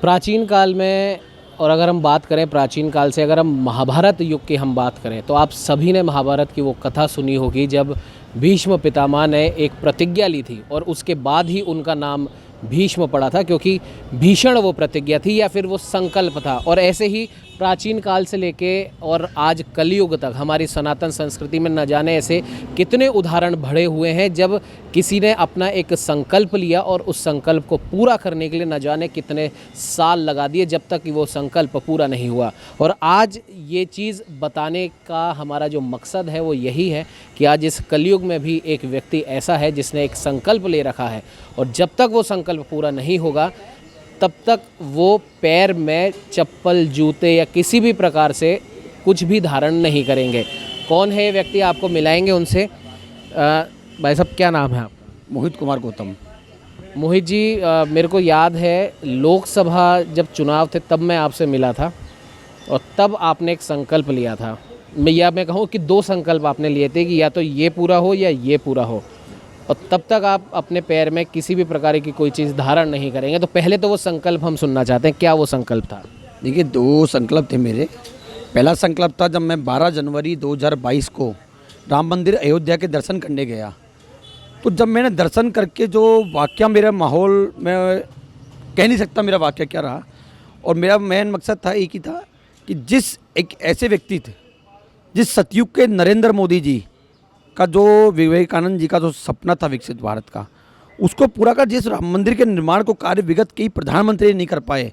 प्राचीन काल में, और अगर हम बात करें प्राचीन काल से, अगर हम महाभारत युग की हम बात करें तो आप सभी ने महाभारत की वो कथा सुनी होगी जब भीष्म पितामह ने एक प्रतिज्ञा ली थी और उसके बाद ही उनका नाम भीष्म पड़ा था, क्योंकि भीषण वो प्रतिज्ञा थी या फिर वो संकल्प था। और ऐसे ही प्राचीन काल से लेके और आज कलयुग तक हमारी सनातन संस्कृति में न जाने ऐसे कितने उदाहरण भरे हुए हैं जब किसी ने अपना एक संकल्प लिया और उस संकल्प को पूरा करने के लिए न जाने कितने साल लगा दिए जब तक कि वो संकल्प पूरा नहीं हुआ। और आज ये चीज़ बताने का हमारा जो मकसद है वो यही है कि आज इस कलयुग में भी एक व्यक्ति ऐसा है जिसने एक संकल्प ले रखा है और जब तक वो संकल्प पूरा नहीं होगा तब तक वो पैर में चप्पल, जूते या किसी भी प्रकार से कुछ भी धारण नहीं करेंगे। कौन है ये व्यक्ति, आपको मिलाएंगे उनसे। भाई साहब, क्या नाम है आपका? मोहित कुमार गौतम। मोहित जी, मेरे को याद है लोकसभा जब चुनाव थे तब मैं आपसे मिला था और तब आपने एक संकल्प लिया था। मैं कहूँ कि दो संकल्प आपने लिए थे कि या तो ये पूरा हो या ये पूरा हो, और तब तक आप अपने पैर में किसी भी प्रकार की कोई चीज़ धारण नहीं करेंगे। तो पहले तो वो संकल्प हम सुनना चाहते हैं, क्या वो संकल्प था? देखिए, दो संकल्प थे मेरे। पहला संकल्प था जब मैं 12 जनवरी 2022 को राम मंदिर अयोध्या के दर्शन करने गया, तो जब मैंने दर्शन करके जो वाक़या मेरा माहौल, मैं कह नहीं सकता मेरा वाक़या क्या रहा, और मेरा मेन मकसद था एक ही था कि जिस एक ऐसे व्यक्ति थे, जिस सतयुग के नरेंद्र मोदी जी का जो विवेकानंद जी का जो सपना था विकसित भारत का, उसको पूरा कर, जिस राम मंदिर के निर्माण को कार्य विगत कई प्रधानमंत्री नहीं कर पाए,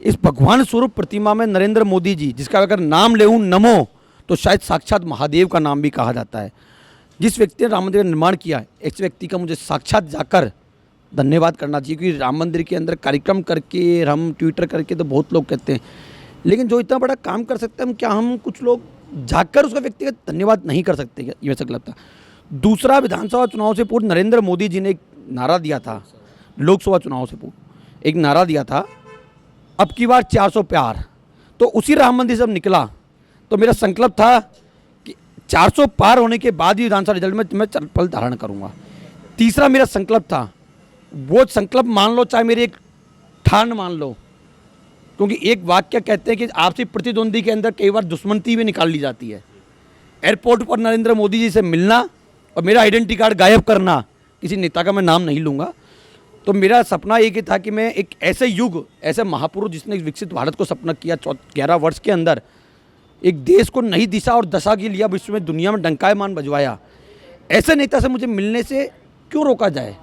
इस भगवान स्वरूप प्रतिमा में नरेंद्र मोदी जी, जिसका अगर नाम लेऊँ नमो, तो शायद साक्षात महादेव का नाम भी कहा जाता है, जिस व्यक्ति ने राम मंदिर का निर्माण किया, इस व्यक्ति का मुझे साक्षात जाकर धन्यवाद करना चाहिए। क्योंकि राम मंदिर के अंदर कार्यक्रम करके, हम ट्विटर करके तो बहुत लोग कहते हैं, लेकिन जो इतना बड़ा काम कर सकते हैं, क्या हम कुछ लोग जाकर उसका व्यक्तिगत धन्यवाद नहीं कर सकते? ये संकल्प था। दूसरा, विधानसभा चुनाव से पूर्व नरेंद्र मोदी जी ने एक नारा दिया था, लोकसभा चुनाव से पूर्व एक नारा दिया था, अब की बार 400 पार। तो उसी राम मंदिर से जब निकला तो मेरा संकल्प था कि 400 पार होने के बाद ही विधानसभा रिजल्ट में मैं चप्पल धारण करूँगा। तीसरा मेरा संकल्प था, वो संकल्प मान लो चाहे मेरी एक ठान मान लो, क्योंकि एक वाक्य कहते हैं कि आपसी प्रतिद्वंदी के अंदर कई बार दुश्मनी भी निकाल ली जाती है। एयरपोर्ट पर नरेंद्र मोदी जी से मिलना और मेरा आइडेंटिटी कार्ड गायब करना, किसी नेता का मैं नाम नहीं लूँगा, तो मेरा सपना एक ही था कि मैं एक ऐसे युग, ऐसे महापुरुष जिसने विकसित भारत को सपना किया 11 वर्ष के अंदर, एक देश को नई दिशा और दशा की लिया, विश्व में दुनिया में डंकायमान बजवाया, ऐसे नेता से मुझे मिलने से क्यों रोका जाए?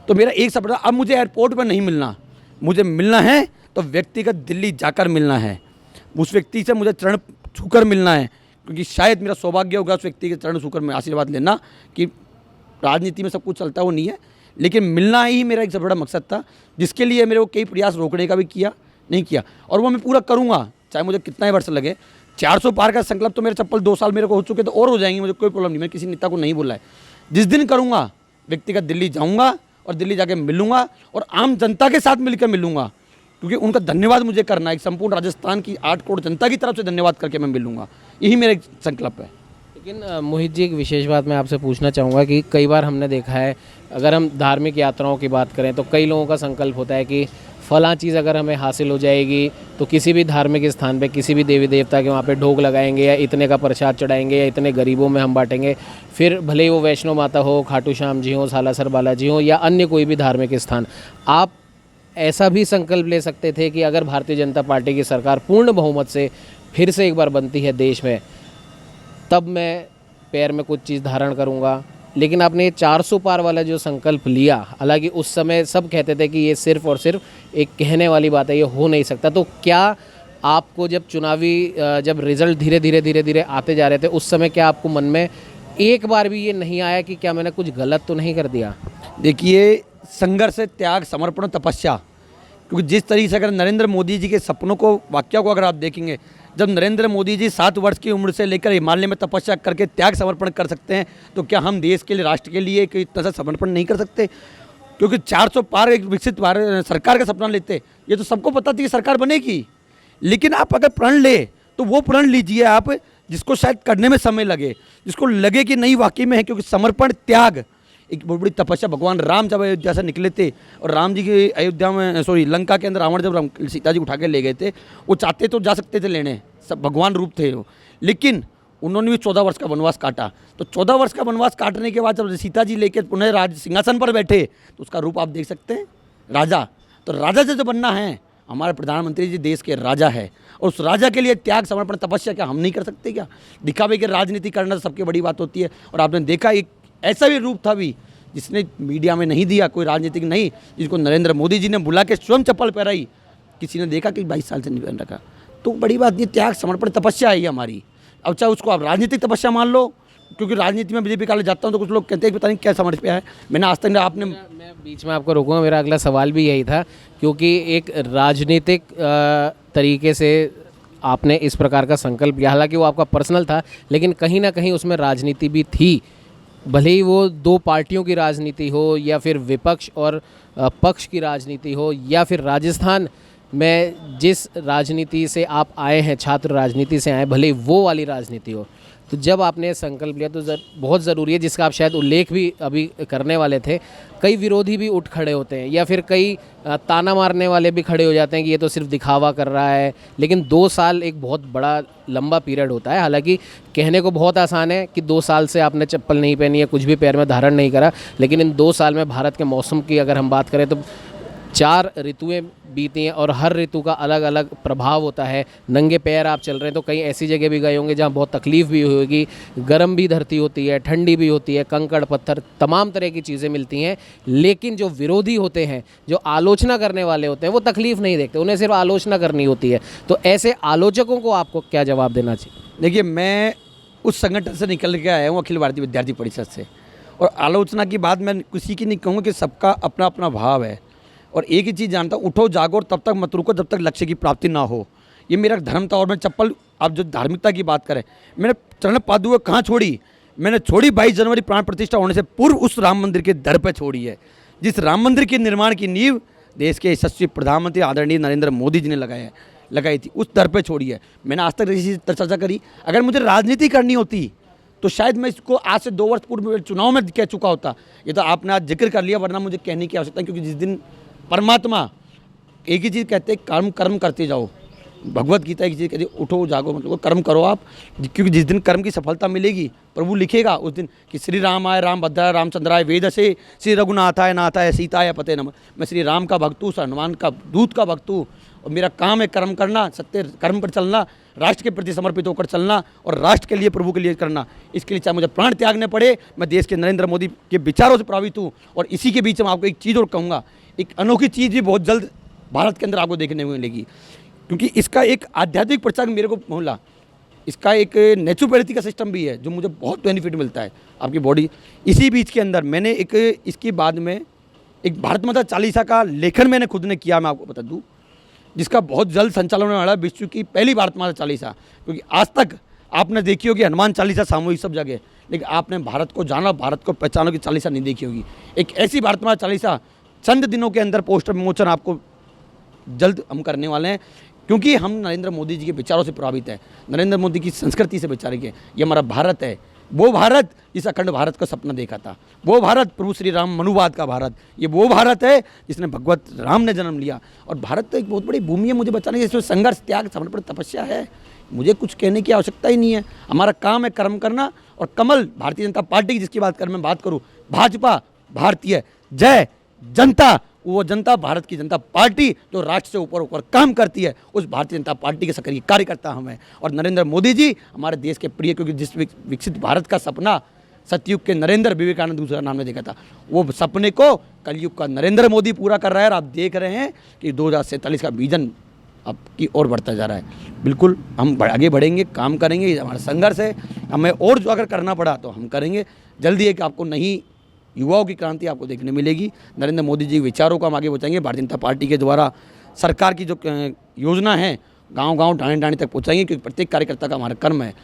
तो मेरा एक सपना, अब मुझे एयरपोर्ट पर नहीं मिलना, मुझे मिलना है तो व्यक्तिगत दिल्ली जाकर मिलना है, उस व्यक्ति से मुझे चरण छूकर मिलना है, क्योंकि शायद मेरा सौभाग्य होगा उस व्यक्ति के चरण छूकर में आशीर्वाद लेना। कि राजनीति में सब कुछ चलता वो नहीं है, लेकिन मिलना ही मेरा एक सबसे बड़ा मकसद था, जिसके लिए मेरे को कई प्रयास रोकने का भी किया, नहीं किया, और वो मैं पूरा करूँगा चाहे मुझे कितना ही वर्ष लगे। 400 पार का संकल्प तो मेरे चप्पल 2 साल मेरे को हो चुके तो और हो जाएंगे, मुझे कोई प्रॉब्लम नहीं। मैं किसी नेता को नहीं बोला है, जिस दिन करूँगा व्यक्तिगत दिल्ली जाऊँगा और दिल्ली जाके मिलूँगा और आम जनता के साथ मिलकर मिलूँगा, क्योंकि उनका धन्यवाद मुझे करना है। एक संपूर्ण राजस्थान की 8 करोड़ जनता की तरफ से धन्यवाद करके मैं मिलूँगा, यही मेरा संकल्प है। लेकिन मोहित जी, एक विशेष बात मैं आपसे पूछना चाहूँगा कि कई बार हमने देखा है, अगर हम धार्मिक यात्राओं की बात करें तो कई लोगों का संकल्प होता है कि फ़लाँ चीज़ अगर हमें हासिल हो जाएगी तो किसी भी धार्मिक स्थान पे, किसी भी देवी देवता के वहाँ पे ढोक लगाएंगे या इतने का प्रसाद चढ़ाएंगे या इतने गरीबों में हम बांटेंगे। फिर भले ही वो वैष्णो माता हो, खाटू श्याम जी हो, सालासर बालाजी हो या अन्य कोई भी धार्मिक स्थान, आप ऐसा भी संकल्प ले सकते थे कि अगर भारतीय जनता पार्टी की सरकार पूर्ण बहुमत से फिर से एक बार बनती है देश में, तब मैं पैर में कुछ चीज़ धारण करूंगा। लेकिन आपने 400 पार वाला जो संकल्प लिया, हालांकि उस समय सब कहते थे कि ये सिर्फ और सिर्फ एक कहने वाली बात है, ये हो नहीं सकता। तो क्या आपको जब जब रिज़ल्ट धीरे धीरे आते जा रहे थे, उस समय क्या आपको मन में एक बार भी ये नहीं आया कि क्या मैंने कुछ गलत तो नहीं कर दिया? देखिए, संघर्ष, त्याग, समर्पण, तपस्या, क्योंकि जिस तरीके से अगर नरेंद्र मोदी जी के सपनों को, वाक्य को अगर आप देखेंगे, जब नरेंद्र मोदी जी 7 वर्ष की उम्र से लेकर हिमालय में तपस्या करके त्याग समर्पण कर सकते हैं, तो क्या हम देश के लिए, राष्ट्र के लिए कोई इतना सा समर्पण नहीं कर सकते? क्योंकि 400 पार एक विकसित भारत सरकार का सपना लेते, ये तो सबको पता थी कि सरकार बनेगी, लेकिन आप अगर प्रण ले तो वो प्रण लीजिए आप जिसको शायद करने में समय लगे, जिसको लगे कि नहीं वाकई में है, क्योंकि समर्पण, त्याग, एक बहुत बड़ी तपस्या। भगवान राम जब अयोध्या से निकले थे और राम जी की अयोध्या में लंका के अंदर रावण जब सीता जी उठा के ले गए थे, वो चाहते तो जा सकते थे लेने, सब भगवान रूप थे वो, लेकिन उन्होंने भी 14 वर्ष का वनवास काटा। तो 14 वर्ष का वनवास काटने के बाद जब सीता जी लेके पुनः राज सिंहासन पर बैठे तो उसका रूप आप देख सकते हैं, राजा। तो राजा से जो बनना है, हमारे प्रधानमंत्री जी देश के राजा है, और उस राजा के लिए त्याग समर्पण तपस्या क्या हम नहीं कर सकते क्या? दिखावे की राजनीति करना सबकी बड़ी बात होती है। और आपने देखा एक ऐसा भी रूप था भी जिसने मीडिया में नहीं दिया, कोई राजनीतिक नहीं, जिसको नरेंद्र मोदी जी ने बुला के स्वयं चप्पल पहनाई, किसी ने देखा कि 22 साल से नहीं पहन रखा। तो बड़ी बात नहीं, त्याग समर्पण तपस्या है ये हमारी। अब चाहे उसको आप राजनीतिक तपस्या मान लो, क्योंकि राजनीति में बीजेपी काले जाता हूँ तो कुछ लोग कहते हैं कि पता नहीं क्या समझ पे आया। मैंने आज तक आपने मैं बीच में आपको रोकूंगा, मेरा अगला सवाल भी यही था, क्योंकि एक राजनीतिक तरीके से आपने इस प्रकार का संकल्प लिया, हालांकि वो आपका पर्सनल था, लेकिन कहीं ना कहीं उसमें राजनीति भी थी। भले ही वो दो पार्टियों की राजनीति हो, या फिर विपक्ष और पक्ष की राजनीति हो, या फिर राजस्थान में जिस राजनीति से आप आए हैं, छात्र राजनीति से आए, भले ही वो वाली राजनीति हो, तो जब आपने संकल्प लिया तो बहुत ज़रूरी है, जिसका आप शायद उल्लेख भी अभी करने वाले थे, कई विरोधी भी उठ खड़े होते हैं, या फिर कई ताना मारने वाले भी खड़े हो जाते हैं कि ये तो सिर्फ दिखावा कर रहा है। लेकिन 2 साल एक बहुत बड़ा लंबा पीरियड होता है। हालांकि कहने को बहुत आसान है कि 2 साल से आपने चप्पल नहीं पहनी है, कुछ भी पैर में धारण नहीं करा, लेकिन इन 2 साल में भारत के मौसम की अगर हम बात करें तो 4 ऋतुएं बीती हैं, और हर ऋतु का अलग अलग प्रभाव होता है। नंगे पैर आप चल रहे हैं तो कहीं ऐसी जगह भी गए होंगे जहाँ बहुत तकलीफ़ भी होगी, गर्म भी धरती होती है, ठंडी भी होती है, कंकड़ पत्थर तमाम तरह की चीज़ें मिलती हैं। लेकिन जो विरोधी होते हैं, जो आलोचना करने वाले होते हैं, वो तकलीफ़ नहीं देखते, उन्हें सिर्फ आलोचना करनी होती है। तो ऐसे आलोचकों को आपको क्या जवाब देना चाहिए? देखिए, मैं उस संगठन से निकल के आया हूँ, अखिल भारतीय विद्यार्थी परिषद से, और आलोचना की बात मैं किसी की नहीं कहूँगा कि सबका अपना अपना भाव है। और एक ही चीज़ जानता हूँ, उठो जागो और तब तक मत रुको जब तक लक्ष्य की प्राप्ति ना हो। ये मेरा धर्म था। और मैं चप्पल, आप जो धार्मिकता की बात करें, मैंने चरण पादुका कहाँ छोड़ी? मैंने छोड़ी 22 जनवरी प्राण प्रतिष्ठा होने से पूर्व उस राम मंदिर के दर पर छोड़ी है, जिस राम मंदिर के निर्माण की नींव देश के यशस्वी प्रधानमंत्री आदरणीय नरेंद्र मोदी जी ने लगाई थी, उस दर पर छोड़ी है। मैंने आज तक इसी चर्चा करी। अगर मुझे राजनीति करनी होती तो शायद मैं इसको आज से 2 वर्ष पूर्व चुनाव में कह चुका होता। ये तो आपने आज जिक्र कर लिया, वरना मुझे कहने की आवश्यकता, क्योंकि जिस दिन परमात्मा एक ही चीज़ कहते हैं, कर्म करते जाओ। भगवत गीता एक चीज़ कहती है, उठो जागो मतलब कर्म करो आप, क्योंकि जिस दिन कर्म की सफलता मिलेगी, प्रभु लिखेगा उस दिन कि श्री राम आय राम भद्राय रामचंद्राय वेद से श्री रघुनाथाय नाथाय सीताय पते नमः। मैं श्री राम का भक्त हूँ, हनुमान का दूत का भक्त हूँ, और मेरा काम है कर्म करना, सत्य कर्म पर चलना, राष्ट्र के प्रति समर्पित होकर चलना, और राष्ट्र के लिए, प्रभु के लिए करना। इसके लिए चाहे मुझे प्राण त्यागने पड़े, मैं देश के नरेंद्र मोदी के विचारों से प्रभावित हूँ। और इसी के बीच में आपको एक चीज़ और कहूँगा, एक अनोखी चीज़ भी बहुत जल्द भारत के अंदर आपको देखने को मिलेगी, क्योंकि इसका एक आध्यात्मिक प्रचार मेरे को मोहल्ला, इसका एक नेचुरोपैथी का सिस्टम भी है जो मुझे बहुत बेनिफिट मिलता है आपकी बॉडी। इसी बीच के अंदर मैंने एक इसके बाद में एक भारत माता चालीसा का लेखन मैंने खुद ने किया, मैं आपको बता दूँ, जिसका बहुत जल्द संचालन होने वाला है, विश्व की पहली भारत माता चालीसा। क्योंकि आज तक आपने देखी होगी हनुमान चालीसा सामूहिक सब जगह, लेकिन आपने भारत को जाना, भारत को पहचानो की चालीसा नहीं देखी होगी। एक ऐसी भारत माता चालीसा चंद दिनों के अंदर पोस्टर विमोचन आपको जल्द हम करने वाले हैं, क्योंकि हम नरेंद्र मोदी जी के विचारों से प्रभावित है, नरेंद्र मोदी की संस्कृति से विचारित है। ये हमारा भारत है, वो भारत जिस अखंड भारत का सपना देखा था, वो भारत प्रभु श्री राम मनुवाद का भारत, ये वो भारत है जिसने भगवत राम ने जन्म लिया। और भारत तो एक बहुत बड़ी भूमि है मुझे बचाने की, इसमें संघर्ष, त्याग, समर्पण, तपस्या है। मुझे कुछ कहने की आवश्यकता ही नहीं है। हमारा काम है कर्म करना। और कमल भारतीय जनता पार्टी की जिसकी बात कर मैं बात करूँ, भाजपा भारतीय जय जनता, वो जनता भारत की जनता पार्टी जो राष्ट्र से ऊपर काम करती है, उस भारतीय जनता पार्टी के सक्रिय कार्यकर्ता हम हैं। और नरेंद्र मोदी जी हमारे देश के प्रिय, क्योंकि जिस विकसित भारत का सपना सतयुग के नरेंद्र विवेकानंद दूसरा नाम ने देखा था, वो सपने को कलयुग का नरेंद्र मोदी पूरा कर रहा है। और आप देख रहे हैं कि 2047 का विजन अब की ओर बढ़ता जा रहा है। बिल्कुल हम आगे बढ़ेंगे, काम करेंगे, ये हमारा संघर्ष है। हमें और जो अगर करना पड़ा तो हम करेंगे। जल्दी एक आपको नई युवाओं की क्रांति आपको देखने मिलेगी। नरेंद्र मोदी जी के विचारों को हम आगे पहुँचाएंगे। भारतीय जनता पार्टी के द्वारा सरकार की जो योजना है गांव-गांव, डाणी-डाणी तक पहुँचाएंगे, क्योंकि प्रत्येक कार्यकर्ता का हमारा कर्म है।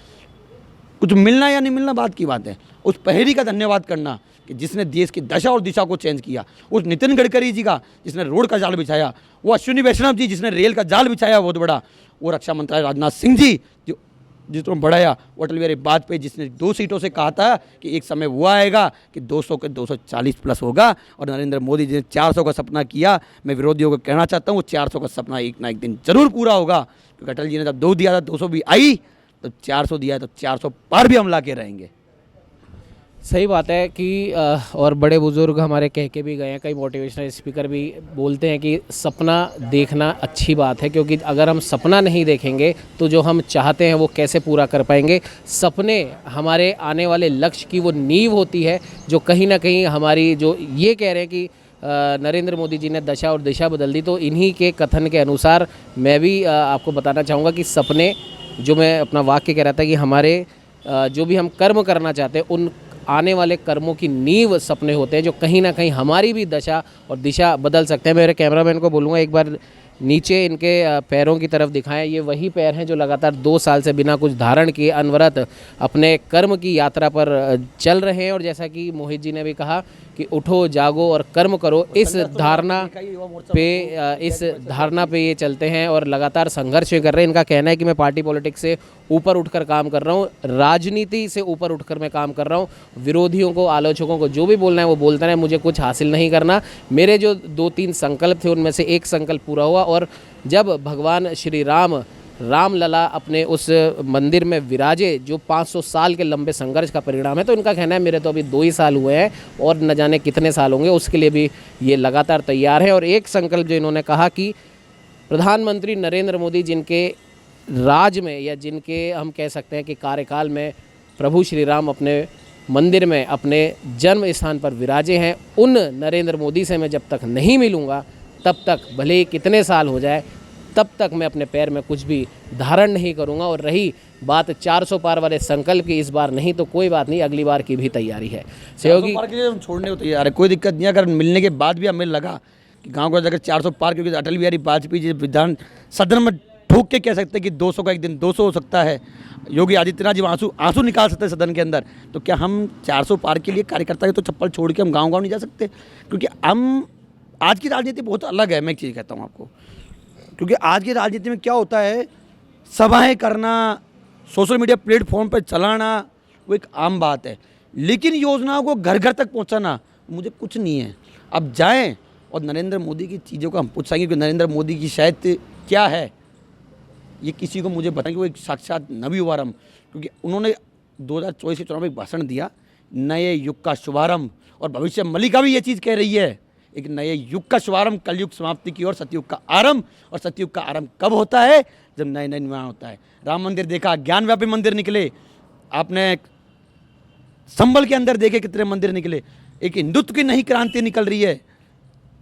कुछ मिलना या नहीं मिलना बात की बात है, उस पहेली का धन्यवाद करना कि जिसने देश की दशा और दिशा को चेंज किया, उस नितिन गडकरी जी का जिसने रोड का जाल बिछाया, वो अश्विनी वैष्णव जी जिसने रेल का जाल बिछाया बहुत बड़ा, वो रक्षा मंत्री राजनाथ सिंह जी जो जिसने बढ़ाया वो अटल बिहारी वाजपेयी, जिसने 2 सीटों से कहा था कि एक समय वो आएगा कि 200 के 240 प्लस होगा, और नरेंद्र मोदी जी ने 400 का सपना किया। मैं विरोधियों को कहना चाहता हूँ वो 400 का सपना एक ना एक दिन जरूर पूरा होगा, क्योंकि अटल जी ने जब 2 दिया था 200 भी आई, तो 400 दिया है तो 400 पार भी हम ला के रहेंगे। सही बात है कि और बड़े बुजुर्ग हमारे कह के भी गए हैं, कई मोटिवेशनल स्पीकर भी बोलते हैं कि सपना देखना अच्छी बात है, क्योंकि अगर हम सपना नहीं देखेंगे तो जो हम चाहते हैं वो कैसे पूरा कर पाएंगे। सपने हमारे आने वाले लक्ष्य की वो नींव होती है, जो कहीं ना कहीं हमारी, जो ये कह रहे हैं कि नरेंद्र मोदी जी ने दशा और दिशा बदल दी, तो इन्हीं के कथन के अनुसार मैं भी आपको बताना चाहूँगा कि सपने, जो मैं अपना वाक्य कह रहा था कि हमारे जो भी हम कर्म करना चाहते हैं उन आने वाले कर्मों की नींव सपने होते हैं, जो कहीं ना कहीं हमारी भी दशा और दिशा बदल सकते हैं। मेरे कैमरामैन को बोलूँगा एक बार नीचे इनके पैरों की तरफ दिखाएं। ये वही पैर हैं जो लगातार 2 साल से बिना कुछ धारण किए अनवरत अपने कर्म की यात्रा पर चल रहे हैं। और जैसा कि मोहित जी ने भी कहा कि उठो जागो और कर्म करो, इस धारणा पे ये चलते हैं और लगातार संघर्ष कर रहे हैं। इनका कहना है कि मैं पार्टी पॉलिटिक्स से ऊपर उठकर काम कर रहा हूँ, राजनीति से ऊपर उठकर मैं काम कर रहा हूँ। विरोधियों को, आलोचकों को जो भी बोलना है वो बोलता है, मुझे कुछ हासिल नहीं करना। मेरे जो 2-3 संकल्प थे उनमें से एक संकल्प पूरा हुआ, और जब भगवान श्री रामलला अपने उस मंदिर में विराजे, जो 500 साल के लंबे संघर्ष का परिणाम है, तो इनका कहना है मेरे तो अभी 2 ही साल हुए हैं और न जाने कितने साल होंगे, उसके लिए भी ये लगातार तैयार है। और एक संकल्प जो इन्होंने कहा कि प्रधानमंत्री नरेंद्र मोदी जिनके राज में, या जिनके हम कह सकते हैं कि कार्यकाल में प्रभु श्री राम अपने मंदिर में अपने जन्म स्थान पर विराजे हैं, उन नरेंद्र मोदी से मैं जब तक नहीं मिलूँगा तब तक, भले ही कितने साल हो जाए, तब तक मैं अपने पैर में कुछ भी धारण नहीं करूंगा। और रही बात 400 पार वाले संकल्प की, इस बार नहीं तो कोई बात नहीं, अगली बार की भी तैयारी है। सहयोगी हम छोड़ने को तैयार है, कोई दिक्कत नहीं है। अगर मिलने के बाद भी हमें लगा कि गाँव को जाकर 400 पार, क्योंकि अटल बिहारी वाजपेयी जी विधान सदन में ठोक के कह सकते हैं कि 200 का एक दिन 200 हो सकता है, योगी आदित्यनाथ जी आंसू निकाल सकते हैं सदन के अंदर, तो क्या हम 400 पार के लिए कार्यकर्ता के तो चप्पल छोड़ के हम गाँव नहीं जा सकते? क्योंकि हम, आज की राजनीति बहुत अलग है। मैं एक चीज़ कहता हूँ आपको, क्योंकि आज की राजनीति में क्या होता है, सभाएं करना, सोशल मीडिया प्लेटफॉर्म पर चलाना वो एक आम बात है, लेकिन योजनाओं को घर घर तक पहुंचाना मुझे कुछ नहीं है। अब जाएं और नरेंद्र मोदी की चीज़ों को हम पूछ सकेंगे कि नरेंद्र मोदी की शायद क्या है, ये किसी को मुझे बताएं कि वो एक साक्षात नवयुवारंभ, क्योंकि उन्होंने 2024 के चुनाव में एक भाषण दिया, नए युग का शुभारंभ, और भविष्य मल्लिका भी ये चीज़ कह रही है, एक नए युग का शुभारंभ, कलयुग समाप्ति की ओर सतयुग का आरंभ। और सतयुग का आरंभ कब होता है? जब नए नए निर्माण होता है। राम मंदिर देखा, ज्ञानव्यापी मंदिर निकले, आपने संभल के अंदर देखे कितने मंदिर निकले, एक हिंदुत्व की नई क्रांति निकल रही है।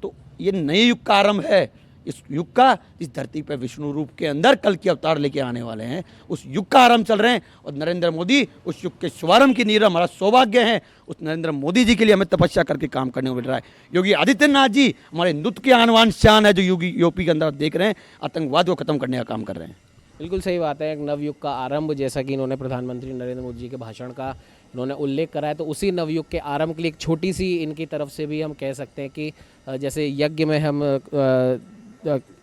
तो ये नए युग का आरंभ है, इस युग का, इस धरती पर विष्णु रूप के अंदर कल की अवतार लेके आने वाले हैं, उस युग का आरंभ चल रहे हैं। और नरेंद्र मोदी उस युग के शुभारंभ की नींव, हमारा सौभाग्य है उस नरेंद्र मोदी जी के लिए हमें तपस्या करके काम करने को मिल रहा है। योगी आदित्यनाथ जी हमारे हिंदुत्व के आनवान शान है, जो योगी यूपी के अंदर आप देख रहे हैं, आतंकवाद को खत्म करने का काम कर रहे हैं। बिल्कुल सही बात है, एक नवयुग का आरंभ, जैसा कि इन्होंने प्रधानमंत्री नरेंद्र मोदी जी के भाषण का इन्होंने उल्लेख करा है, तो उसी नवयुग के आरंभ के लिए एक छोटी सी इनकी तरफ से भी हम कह सकते हैं कि जैसे यज्ञ में हम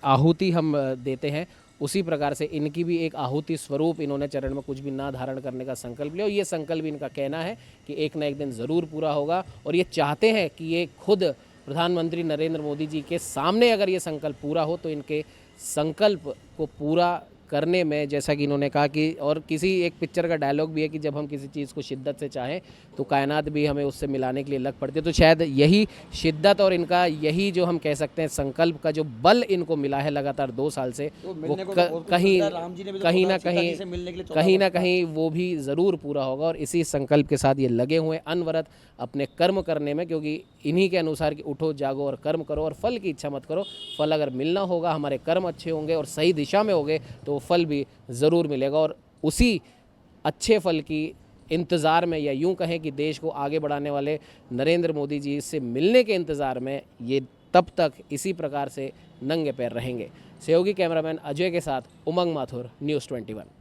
आहुति हम देते हैं, उसी प्रकार से इनकी भी एक आहुति स्वरूप इन्होंने चरण में कुछ भी ना धारण करने का संकल्प लिया। और ये संकल्प इनका कहना है कि एक ना एक दिन ज़रूर पूरा होगा, और ये चाहते हैं कि ये खुद प्रधानमंत्री नरेंद्र मोदी जी के सामने अगर ये संकल्प पूरा हो, तो इनके संकल्प को पूरा करने में, जैसा कि इन्होंने कहा कि, और किसी एक पिक्चर का डायलॉग भी है कि जब हम किसी चीज़ को शिद्दत से चाहें तो कायनात भी हमें उससे मिलाने के लिए लग पड़ती है। तो शायद यही शिद्दत और इनका यही जो हम कह सकते हैं संकल्प का जो बल इनको मिला है लगातार 2 साल से, वो कहीं ना कहीं वो भी ज़रूर पूरा होगा। और इसी संकल्प के साथ ये लगे हुए अनवरत अपने कर्म करने में, क्योंकि इन्हीं के अनुसार कि उठो जागो और कर्म करो, और फल की इच्छा मत करो। फल अगर मिलना होगा, हमारे कर्म अच्छे होंगे और सही दिशा में होंगे, तो फल भी ज़रूर मिलेगा। और उसी अच्छे फल की इंतज़ार में, या यूं कहें कि देश को आगे बढ़ाने वाले नरेंद्र मोदी जी से मिलने के इंतज़ार में ये तब तक इसी प्रकार से नंगे पैर रहेंगे। सहयोगी कैमरामैन अजय के साथ उमंग माथुर, न्यूज़ 21।